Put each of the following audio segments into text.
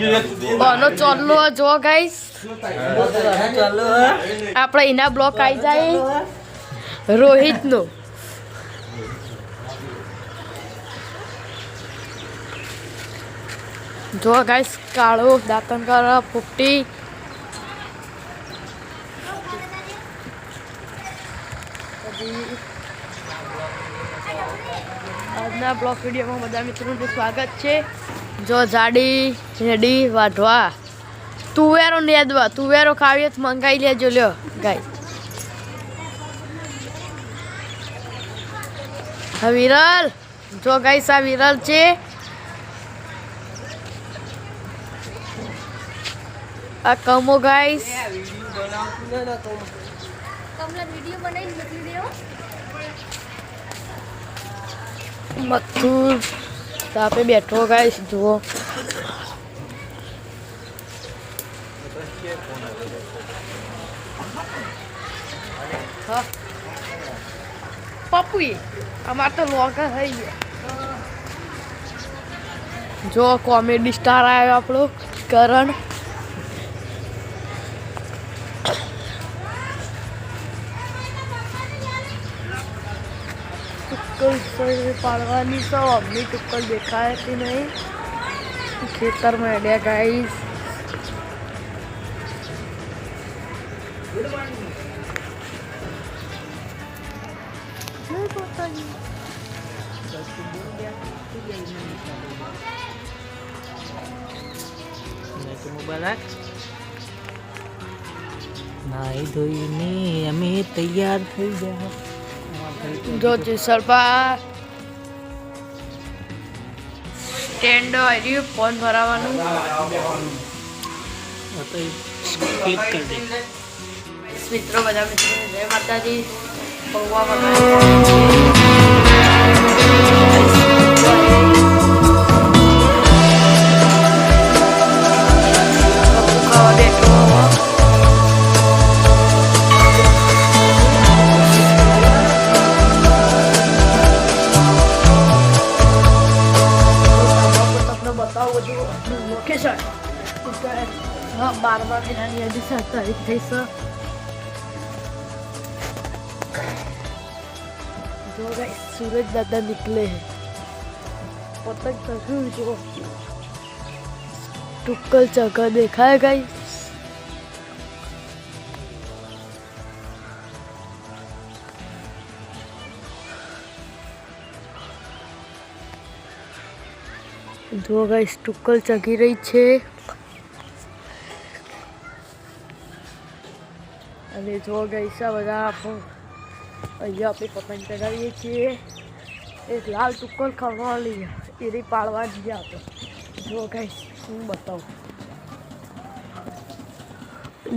બનો ચાલો જો ગાઈસ આપણે એના બ્લોક આવી જાય રોહિતનો જો ગાઈસ કાળો દાંતણ કરા ફૂટી આજના બ્લોગ વિડીયોમાં બધા મિત્રોનું સ્વાગત છે. જો જાડી રેડી વાઢવા તુવેરો નેદવા તુવેરો ખાવીએ તો મંગાવી લેજો લ્યો ગાય. હા વિરલ જો ગાઈસ આ વિરલ છે. આ કમો ગાઈસ મથુર તાપે બેઠો ગાઈસ જુઓ. હા પપ્પુએ અમાર તો લોકા થઈ ગયા. જો કોમેડી સ્ટાર આવ્યો આપણો કરણ. टुक्कल पाड़वानी तो अम्मी टुक्कल देखा है कि नहीं खेतर में अड्या गाइस. નાઈ ધોઈને અમે તૈયાર થઈ ગયા. जो सरपा स्टेन्ड आयु फोन भरावानुं ક્લિક કરી દે. મિત્રો બધા મિત્રો જय माताजी. પૌવા લોકેશન 12 મહિનાની હજી 7 તારીખ થઈ છે. જો ગાઈસ सूरज दादा निकले हैं. पतंग तस्वीर जो टुक्कल चक्कर देखा है गाइस. जो गाइस टुक्कल चगी रही છે. અને જો ગાઈસ આ બધા અહીંયા આપણે પતંગ ચગાવીએ છીએ. એક લાલ ટુક્કલ ખવડાવી એરી પાડવા ગયા હતો. જો ગાઈસ હું બતાવું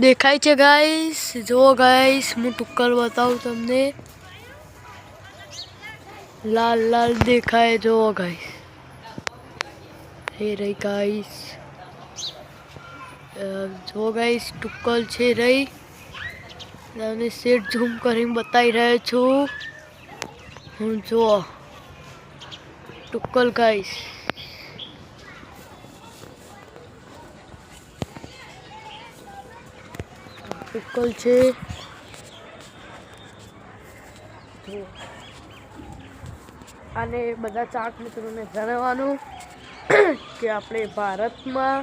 દેખાય છે ગાઈસ. જો ગાઈસ હું ટુક્કલ બતાવું તમને. લાલ લાલ દેખાય. જો ગાઈસ हे रही गाइस. जो गाइस टुक्कल છે રહી તમને સેટ ઝૂમ કરીને બતાવી રહ્યો છું હું. જો ટુક્કલ ગાઈસ ટુક્કલ છે. અને બધા ચાક મિત્રોને જણાવવાનું કે આપણે ભારતમાં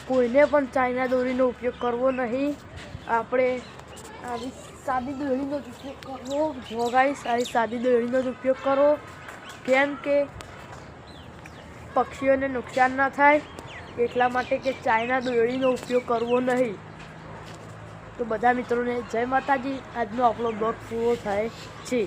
કોઈને પણ ચાઇના દોરીનો ઉપયોગ કરવો નહીં. આપણે આવી સાદી દોરીનો જ ઉપયોગ કરવો. જો ગાઈસ આવી સાદી દોરીનો જ ઉપયોગ કરો. કેમ કે પક્ષીઓને નુકસાન ના થાય એટલા માટે કે ચાઇના દોરીનો ઉપયોગ કરવો નહીં. તો બધા મિત્રોને જય માતાજી. આજનો આપણો બ્લોગ પૂરો થાય છે.